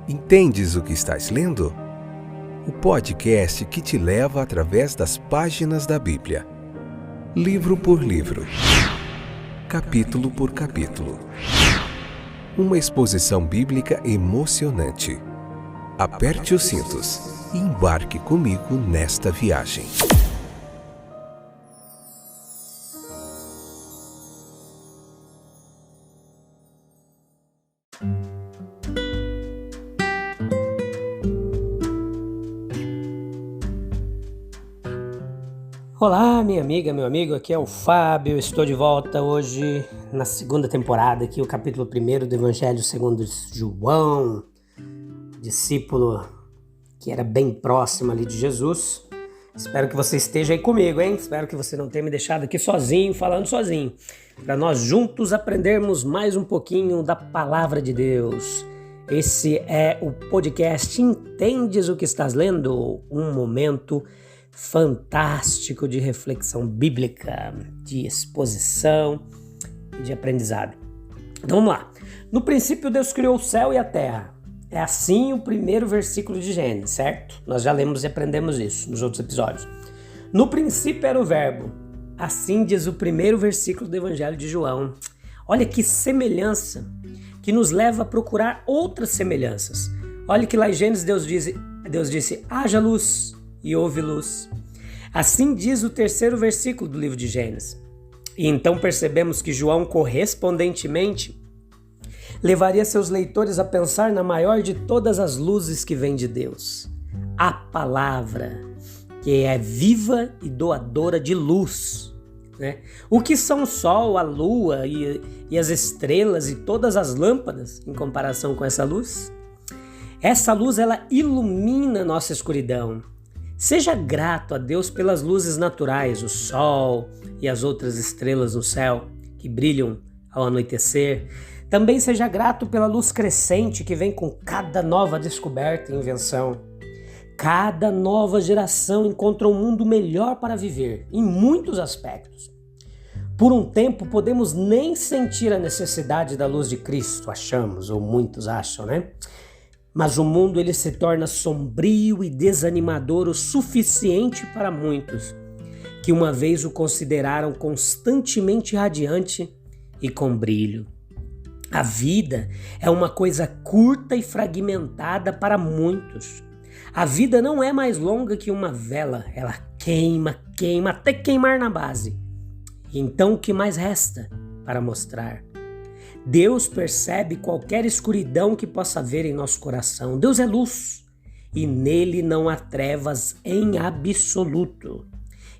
Entendes o que estás lendo? O podcast que te leva através das páginas da Bíblia, livro por livro, capítulo por capítulo. Uma exposição bíblica emocionante. Aperte os cintos e embarque comigo nesta viagem. Olá, minha amiga, meu amigo, aqui é o Fábio, estou de volta hoje na segunda temporada, aqui o capítulo 1 do Evangelho segundo João, discípulo que era bem próximo ali de Jesus. Espero que você esteja aí comigo, hein? Espero que você não tenha me deixado aqui sozinho, falando sozinho, para nós juntos aprendermos mais um pouquinho da Palavra de Deus. Esse é o podcast Entendes o que estás lendo? Um momento fantástico de reflexão bíblica, de exposição e de aprendizado. Então vamos lá. No princípio Deus criou o céu e a terra. É assim o primeiro versículo de Gênesis, certo? Nós já lemos e aprendemos isso nos outros episódios. No princípio era o verbo. Assim diz o primeiro versículo do Evangelho de João. Olha que semelhança que nos leva a procurar outras semelhanças. Olha que lá em Gênesis Deus disse, haja luz. E houve luz. Assim diz o terceiro versículo do livro de Gênesis. E então percebemos que João, correspondentemente, levaria seus leitores a pensar na maior de todas as luzes que vem de Deus. A palavra, que é viva e doadora de luz. Né? O que são o sol, a lua e as estrelas e todas as lâmpadas em comparação com essa luz? Essa luz, ela ilumina nossa escuridão. Seja grato a Deus pelas luzes naturais, o sol e as outras estrelas no céu que brilham ao anoitecer. Também seja grato pela luz crescente que vem com cada nova descoberta e invenção. Cada nova geração encontra um mundo melhor para viver, em muitos aspectos. Por um tempo podemos nem sentir a necessidade da luz de Cristo, achamos, ou muitos acham, né? Mas o mundo ele se torna sombrio e desanimador o suficiente para muitos, que uma vez o consideraram constantemente radiante e com brilho. A vida é uma coisa curta e fragmentada para muitos. A vida não é mais longa que uma vela, ela queima, até queimar na base. E então o que mais resta para mostrar? Deus percebe qualquer escuridão que possa haver em nosso coração. Deus é luz e nele não há trevas em absoluto.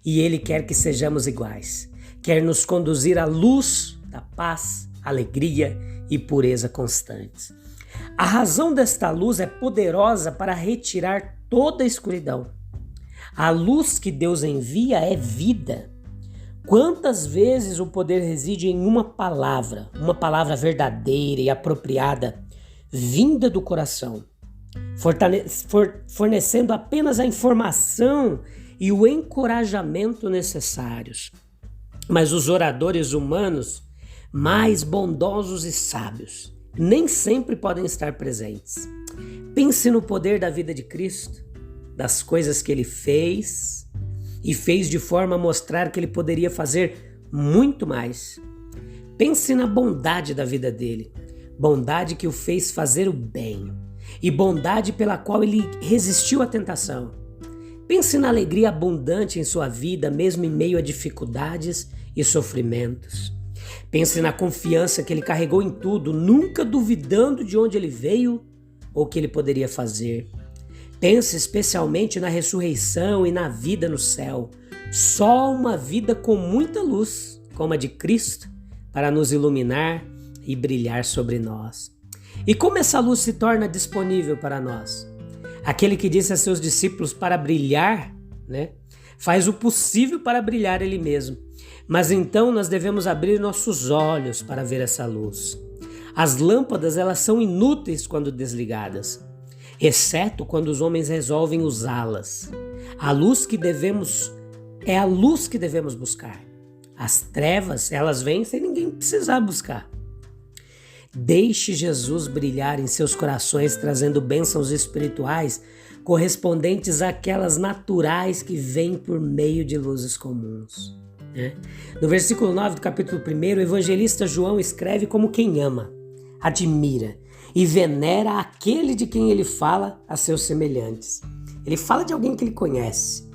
E Ele quer que sejamos iguais. Quer nos conduzir à luz da paz, alegria e pureza constantes. A razão desta luz é poderosa para retirar toda a escuridão. A luz que Deus envia é vida. Quantas vezes o poder reside em uma palavra verdadeira e apropriada, vinda do coração, fornecendo apenas a informação e o encorajamento necessários. Mas os oradores humanos, mais bondosos e sábios, nem sempre podem estar presentes. Pense no poder da vida de Cristo, das coisas que Ele fez e fez de forma a mostrar que Ele poderia fazer muito mais. Pense na bondade da vida dele, bondade que o fez fazer o bem e bondade pela qual ele resistiu à tentação. Pense na alegria abundante em sua vida, mesmo em meio a dificuldades e sofrimentos. Pense na confiança que ele carregou em tudo, nunca duvidando de onde ele veio ou o que ele poderia fazer. Pense especialmente na ressurreição e na vida no céu. Só uma vida com muita luz, como a de Cristo, para nos iluminar e brilhar sobre nós. E como essa luz se torna disponível para nós? Aquele que disse a seus discípulos para brilhar, faz o possível para brilhar ele mesmo. Mas então nós devemos abrir nossos olhos para ver essa luz. As lâmpadas, elas são inúteis quando desligadas, exceto quando os homens resolvem usá-las. É a luz que devemos buscar. As trevas, elas vêm sem ninguém precisar buscar. Deixe Jesus brilhar em seus corações, trazendo bênçãos espirituais correspondentes àquelas naturais que vêm por meio de luzes comuns. No versículo 9 do capítulo 1, o evangelista João escreve como quem ama, admira e venera aquele de quem ele fala a seus semelhantes. Ele fala de alguém que ele conhece.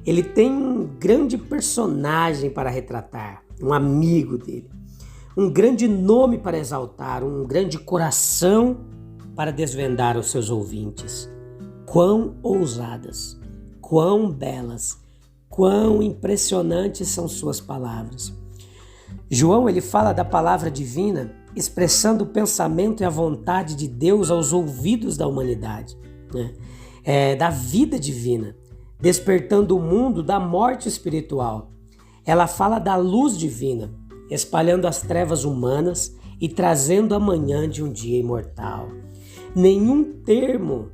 Ele tem um grande personagem para retratar, um amigo dele, um grande nome para exaltar, um grande coração para desvendar aos seus ouvintes. Quão ousadas, quão belas, quão impressionantes são suas palavras. João, ele fala da palavra divina, expressando o pensamento e a vontade de Deus aos ouvidos da humanidade, da vida divina, despertando o mundo da morte espiritual. Ela fala da luz divina, espalhando as trevas humanas e trazendo a manhã de um dia imortal. Nenhum termo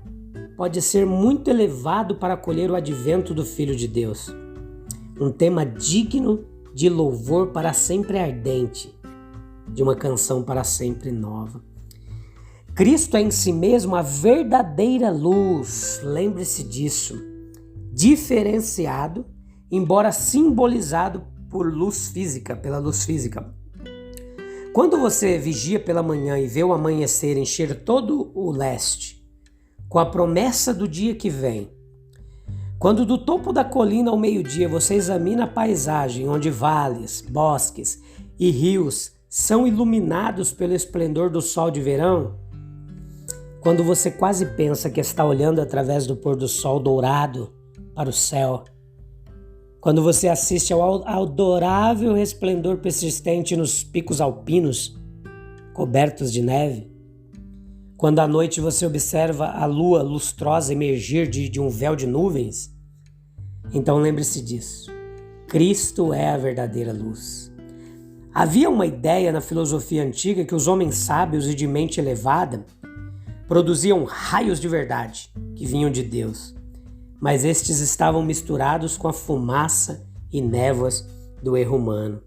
pode ser muito elevado para acolher o advento do Filho de Deus. Um tema digno de louvor para sempre ardente, de uma canção para sempre nova. Cristo é em si mesmo a verdadeira luz, lembre-se disso, diferenciado, embora simbolizado pela luz física. Quando você vigia pela manhã e vê o amanhecer encher todo o leste, com a promessa do dia que vem, quando do topo da colina ao meio-dia você examina a paisagem onde vales, bosques e rios são iluminados pelo esplendor do sol de verão, quando você quase pensa que está olhando através do pôr do sol dourado para o céu, quando você assiste ao adorável resplendor persistente nos picos alpinos cobertos de neve, quando à noite você observa a lua lustrosa emergir de um véu de nuvens, então lembre-se disso. Cristo é a verdadeira luz. Havia uma ideia na filosofia antiga que os homens sábios e de mente elevada produziam raios de verdade que vinham de Deus, mas estes estavam misturados com a fumaça e névoas do erro humano.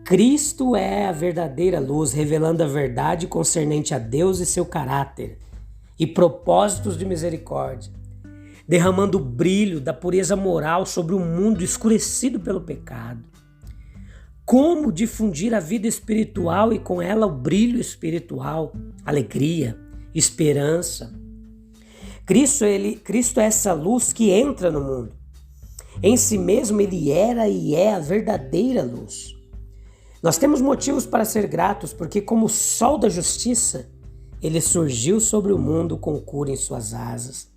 Cristo é a verdadeira luz, revelando a verdade concernente a Deus e seu caráter e propósitos de misericórdia, derramando o brilho da pureza moral sobre um mundo escurecido pelo pecado. Como difundir a vida espiritual e com ela o brilho espiritual, alegria, esperança? Cristo é essa luz que entra no mundo. Em si mesmo ele era e é a verdadeira luz. Nós temos motivos para ser gratos, porque como o sol da justiça, ele surgiu sobre o mundo com cura em suas asas.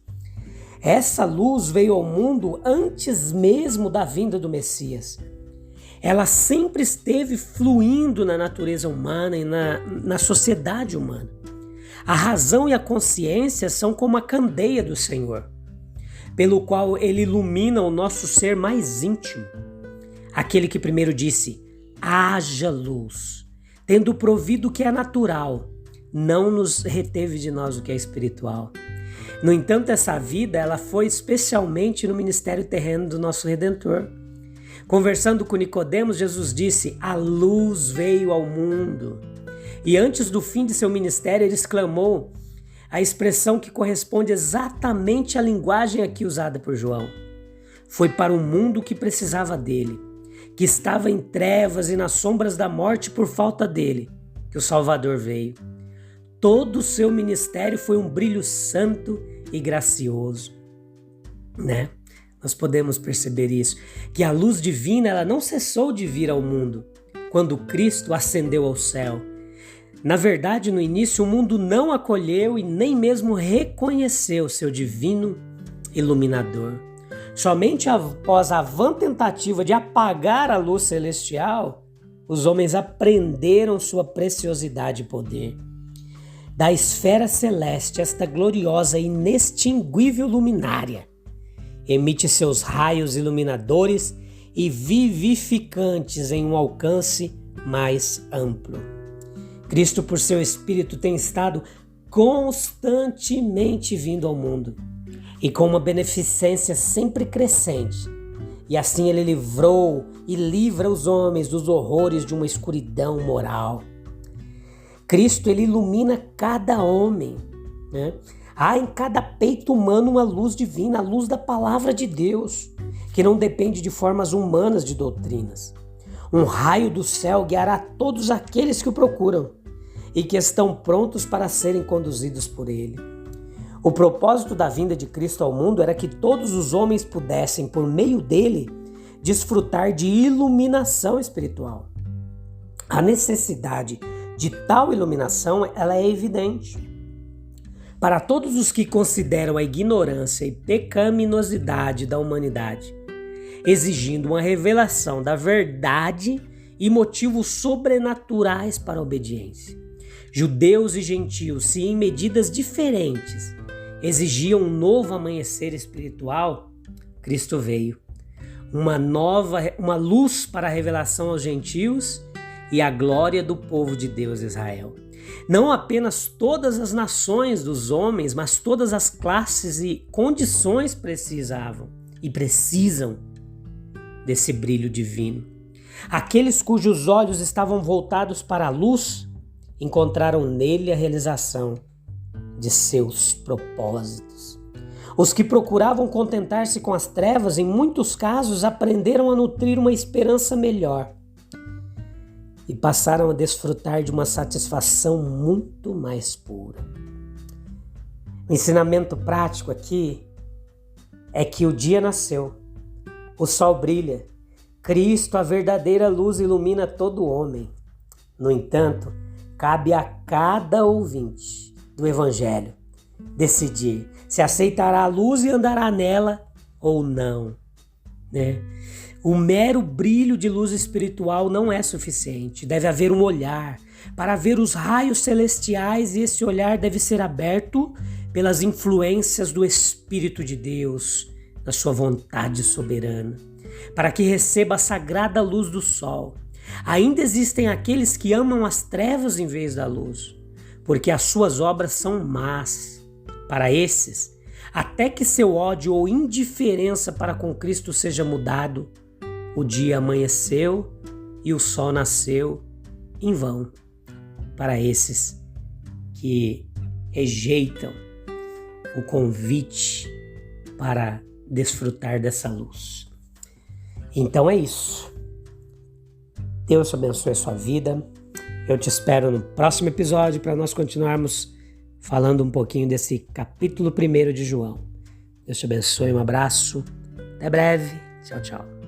Essa luz veio ao mundo antes mesmo da vinda do Messias. Ela sempre esteve fluindo na natureza humana e na sociedade humana. A razão e a consciência são como a candeia do Senhor, pelo qual ele ilumina o nosso ser mais íntimo. Aquele que primeiro disse: haja luz, tendo provido o que é natural, não nos reteve de nós o que é espiritual. No entanto, essa vida ela foi especialmente no ministério terreno do nosso Redentor. Conversando com Nicodemos, Jesus disse: a luz veio ao mundo. E antes do fim de seu ministério, ele exclamou a expressão que corresponde exatamente à linguagem aqui usada por João. Foi para um mundo que precisava dele, que estava em trevas e nas sombras da morte por falta dele, que o Salvador veio. Todo o seu ministério foi um brilho santo e gracioso, Nós podemos perceber isso, que a luz divina ela não cessou de vir ao mundo quando Cristo ascendeu ao céu. Na verdade, no início, o mundo não acolheu e nem mesmo reconheceu seu divino iluminador. Somente após a vã tentativa de apagar a luz celestial, os homens aprenderam sua preciosidade e poder. Da esfera celeste, esta gloriosa e inextinguível luminária emite seus raios iluminadores e vivificantes em um alcance mais amplo. Cristo, por seu Espírito, tem estado constantemente vindo ao mundo e com uma beneficência sempre crescente. E assim ele livrou e livra os homens dos horrores de uma escuridão moral. Cristo, ele ilumina cada homem, né? Há em cada peito humano uma luz divina, a luz da palavra de Deus, que não depende de formas humanas de doutrinas. Um raio do céu guiará todos aqueles que o procuram e que estão prontos para serem conduzidos por ele. O propósito da vinda de Cristo ao mundo era que todos os homens pudessem, por meio dele, desfrutar de iluminação espiritual. A necessidade de tal iluminação, ela é evidente. Para todos os que consideram a ignorância e pecaminosidade da humanidade, exigindo uma revelação da verdade e motivos sobrenaturais para a obediência. Judeus e gentios, se em medidas diferentes exigiam um novo amanhecer espiritual, Cristo veio. Uma luz para a revelação aos gentios e a glória do povo de Deus Israel. Não apenas todas as nações dos homens, mas todas as classes e condições precisavam e precisam desse brilho divino. Aqueles cujos olhos estavam voltados para a luz encontraram nele a realização de seus propósitos. Os que procuravam contentar-se com as trevas, em muitos casos, aprenderam a nutrir uma esperança melhor e passaram a desfrutar de uma satisfação muito mais pura. O ensinamento prático aqui é que o dia nasceu, o sol brilha, Cristo, a verdadeira luz, ilumina todo homem. No entanto, cabe a cada ouvinte do Evangelho decidir se aceitará a luz e andará nela ou não, né? O mero brilho de luz espiritual não é suficiente. Deve haver um olhar para ver os raios celestiais e esse olhar deve ser aberto pelas influências do Espírito de Deus, da sua vontade soberana, para que receba a sagrada luz do sol. Ainda existem aqueles que amam as trevas em vez da luz, porque as suas obras são más. Para esses, até que seu ódio ou indiferença para com Cristo seja mudado, o dia amanheceu e o sol nasceu em vão. Para esses que rejeitam o convite para desfrutar dessa luz. Então é isso. Deus abençoe a sua vida. Eu te espero no próximo episódio para nós continuarmos falando um pouquinho desse capítulo 1 de João. Deus te abençoe, um abraço. Até breve. Tchau, tchau.